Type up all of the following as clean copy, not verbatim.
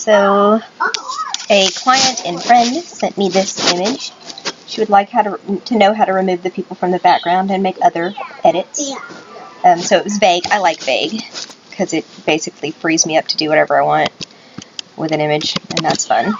So a client and friend sent me this image. She would like to know how to remove the people from the background and make other edits. So it was vague. I like vague because it basically frees me up to do whatever I want with an image, and that's fun.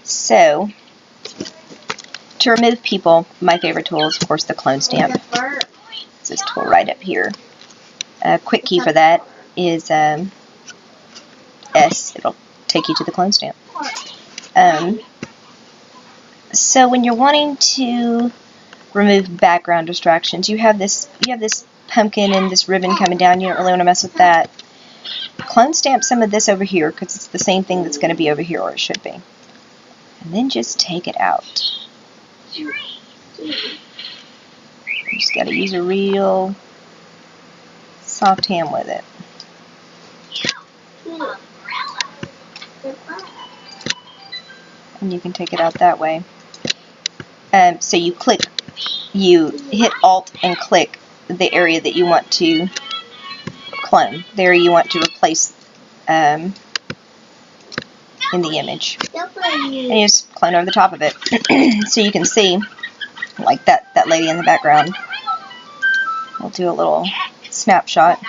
So to remove people, my favorite tool is, of course, the clone stamp. It's this tool right up here. A quick key for that is S. It'll take you to the clone stamp. So when you're wanting to remove background distractions, you have this pumpkin and this ribbon coming down. You don't really want to mess with that. Clone stamp some of this over here because it's the same thing that's going to be over here, or it should be. And then just take it out. You just got to use a real soft hand with it. And you can take it out that way. So you hit Alt and click the area that you want to clone, the area you want to replace in the image. And you just clone over the top of it. So you can see, like that lady in the background. We'll do a little snapshot.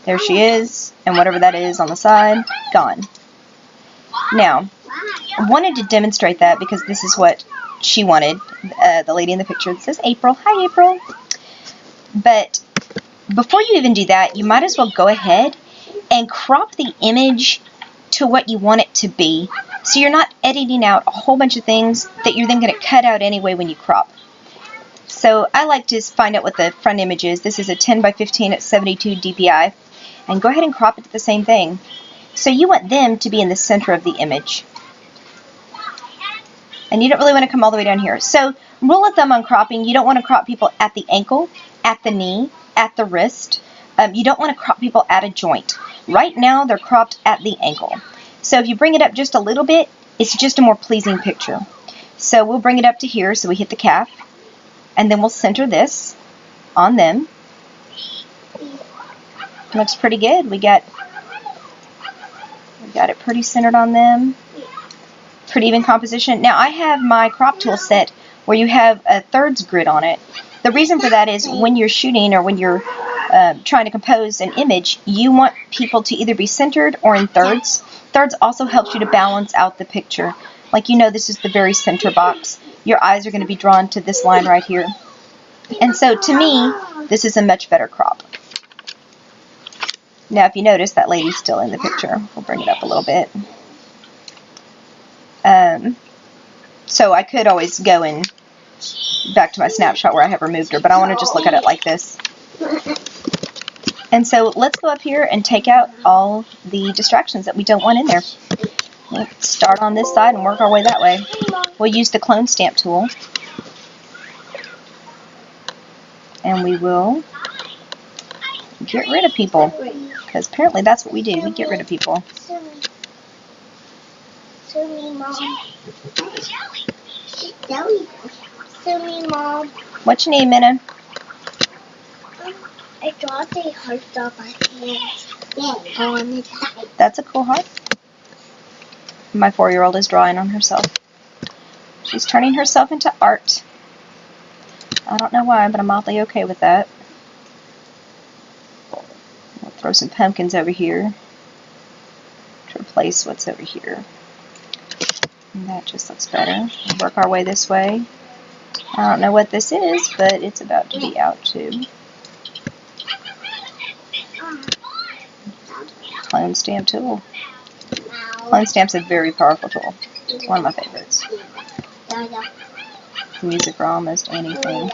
There she is, and whatever that is on the side, gone. Now, I wanted to demonstrate that because this is what she wanted, the lady in the picture that says April. Hi, April. But before you even do that, you might as well go ahead and crop the image to what you want it to be, so you're not editing out a whole bunch of things that you're then going to cut out anyway when you crop. So I like to find out what the front image is. This is a 10 by 15 at 72 dpi, and go ahead and crop it to the same thing. So you want them to be in the center of the image. And you don't really want to come all the way down here. So rule of thumb on cropping, you don't want to crop people at the ankle, at the knee, at the wrist. You don't want to crop people at a joint. Right now they're cropped at the ankle. So if you bring it up just a little bit, it's just a more pleasing picture. So we'll bring it up to here, so we hit the calf, and then we'll center this on them. Looks pretty good. We got it pretty centered on them. Pretty even composition. Now I have my crop tool set where you have a thirds grid on it. The reason for that is when you're shooting or when you're trying to compose an image, you want people to either be centered or in thirds. Thirds also helps you to balance out the picture. Like, you know, this is the very center box. Your eyes are going to be drawn to this line right here. And so to me, this is a much better crop. Now if you notice, that lady's still in the picture. We'll bring it up a little bit. So I could always go and back to my snapshot where I have removed her, but I want to just look at it like this. And so let's go up here and take out all the distractions that we don't want in there. Let's start on this side and work our way that way. We'll use the clone stamp tool. And we will get rid of people. Because apparently that's what we do. We get rid of people. Mom. What you need, Minna? I dropped a heart off my hands. That's a cool heart. My 4-year-old is drawing on herself. She's turning herself into art. I don't know why, but I'm awfully okay with that. We'll throw some pumpkins over here to replace what's over here. And that just looks better. We'll work our way this way. I don't know what this is, but it's about to be out too. Clone stamp tool. Clone stamp's a very powerful tool. It's one of my favorites. Use it for almost anything.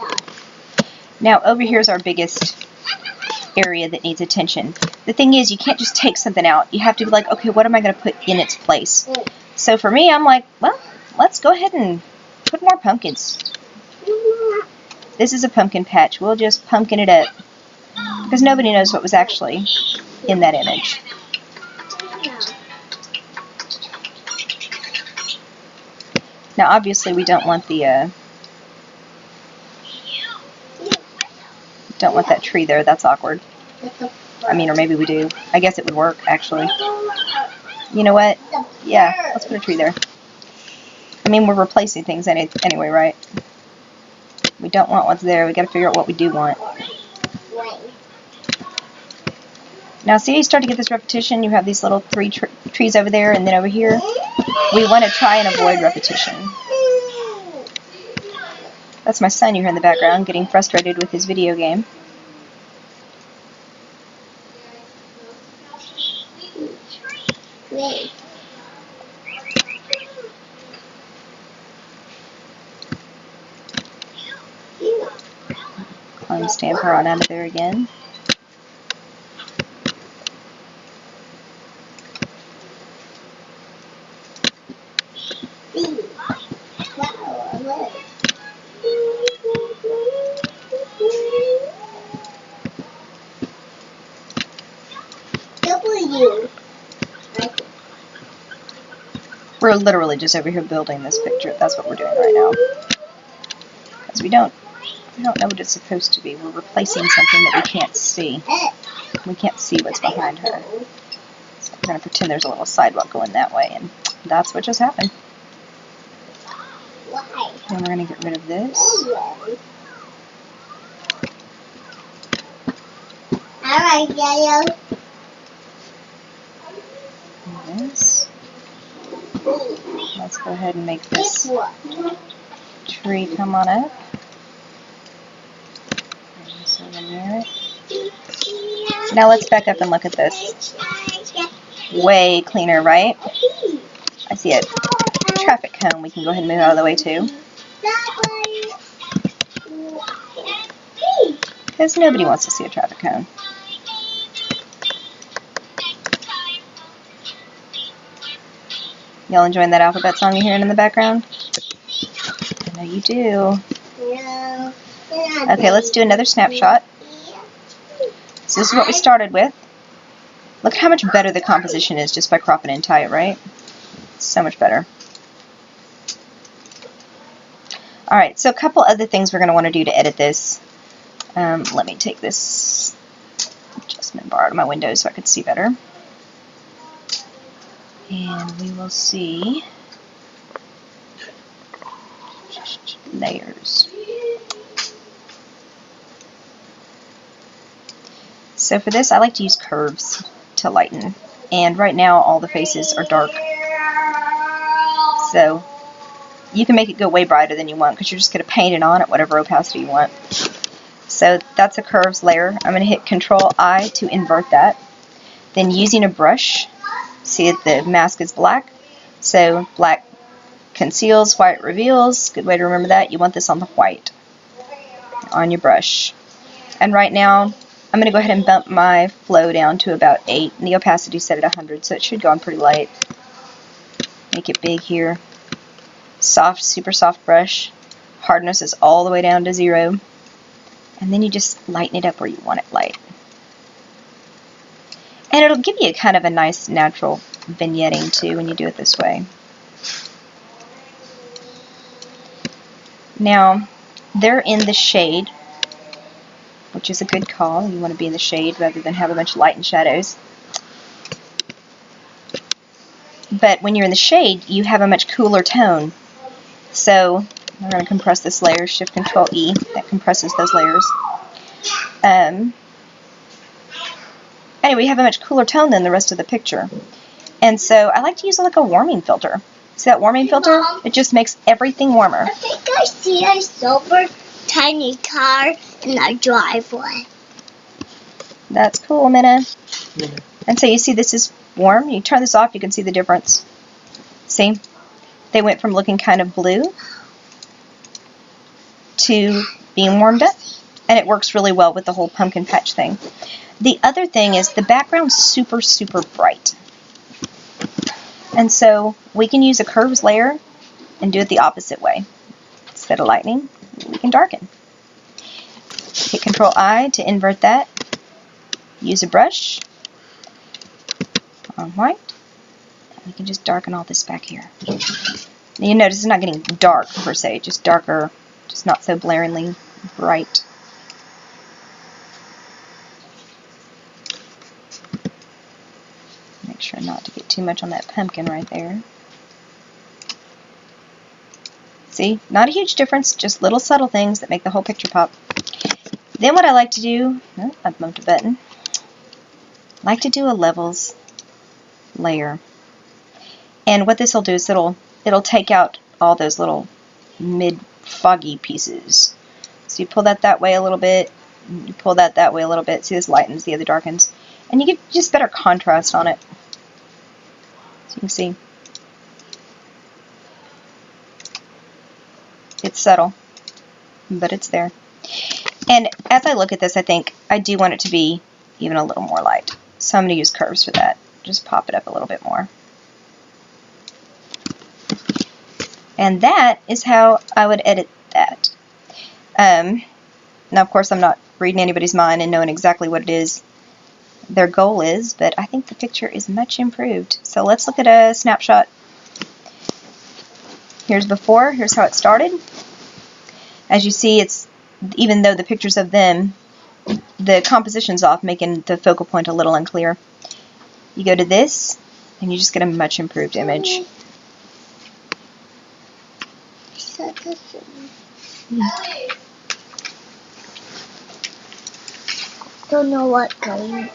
Now over here is our biggest area that needs attention. The thing is, you can't just take something out. You have to be like, okay, what am I going to put in its place? So for me, I'm like, well, let's go ahead and put more pumpkins. This is a pumpkin patch. We'll just pumpkin it up. Because nobody knows what was actually in that image. Now obviously we don't want the don't want that tree there. That's awkward. I mean, or maybe we do. I guess it would work, actually. You know what? Yeah, let's put a tree there. I mean, we're replacing things anyway, right? We don't want what's there. We got to figure out what we do want. Now, see, you start to get this repetition. You have these little three trees over there, and then over here. We want to try and avoid repetition. That's my son you hear in the background, getting frustrated with his video game. Climb Stamper on out of there again. We're literally just over here building this picture. That's what we're doing right now. Because we don't know what it's supposed to be. We're replacing something that we can't see. We can't see what's behind her. So we're going to pretend there's a little sidewalk going that way, and that's what just happened. And we're going to get rid of this. Alright, yellow. And this. Let's go ahead and make this tree come on up. So now let's back up and look at this. Way cleaner, right? I see a traffic cone we can go ahead and move out of the way too. Because nobody wants to see a traffic cone. Y'all enjoying that alphabet song you're hearing in the background? I know you do. Okay, let's do another snapshot. So this is what we started with. Look how much better the composition is just by cropping and tie it, right? So much better. Alright, so a couple other things we're going to want to do to edit this. Let me take this adjustment bar out of my window so I can see better. And we will see layers. So for this, I like to use curves to lighten. And right now, all the faces are dark. So you can make it go way brighter than you want because you're just going to paint it on at whatever opacity you want. So that's a curves layer. I'm going to hit Control-I to invert that. Then using a brush, see that the mask is black. So black conceals, white reveals. Good way to remember that. You want this on the white on your brush. And right now, I'm going to go ahead and bump my flow down to about 8. And the opacity set at 100, so it should go on pretty light. Make it big here. Soft, super soft brush. Hardness is all the way down to 0. And then you just lighten it up where you want it light. And it'll give you kind of a nice natural vignetting too when you do it this way. Now, they're in the shade, which is a good call. You want to be in the shade rather than have a bunch of light and shadows. But when you're in the shade, you have a much cooler tone. So I'm going to compress this layer, Shift Control E, that compresses those layers. Anyway, you have a much cooler tone than the rest of the picture. And so I like to use like a warming filter. See that warming filter? Mom, it just makes everything warmer. I think I see a silver tiny car in our driveway. That's cool, Minna. Yeah. And so you see this is warm. You turn this off, you can see the difference. See? They went from looking kind of blue to being warmed up. And it works really well with the whole pumpkin patch thing. The other thing is the background's super, super bright. And so we can use a curves layer and do it the opposite way. Instead of lightening, we can darken. Hit Control-I to invert that. Use a brush on white. And we can just darken all this back here. Now you notice it's not getting dark per se, just darker, just not so blaringly bright. sure not to get too much on that pumpkin right there. See, not a huge difference, just little subtle things that make the whole picture pop. Then what I like to do, oh, I bumped a button. I like to do a levels layer. And what this will do is it'll take out all those little mid-foggy pieces. So you pull that way a little bit, you pull that way a little bit. See, this lightens, the other darkens. And you get just better contrast on it. So you can see. It's subtle, but it's there. And as I look at this, I think I do want it to be even a little more light. So I'm going to use curves for that. Just pop it up a little bit more. And that is how I would edit that. Now, of course, I'm not reading anybody's mind and knowing exactly what it is their goal is, but I think the picture is much improved. So let's look at a snapshot. Here's before, here's how it started. As you see, it's, even though the pictures of them, the composition's off, making the focal point a little unclear. You go to this, and you just get a much improved image. Don't know what's going on.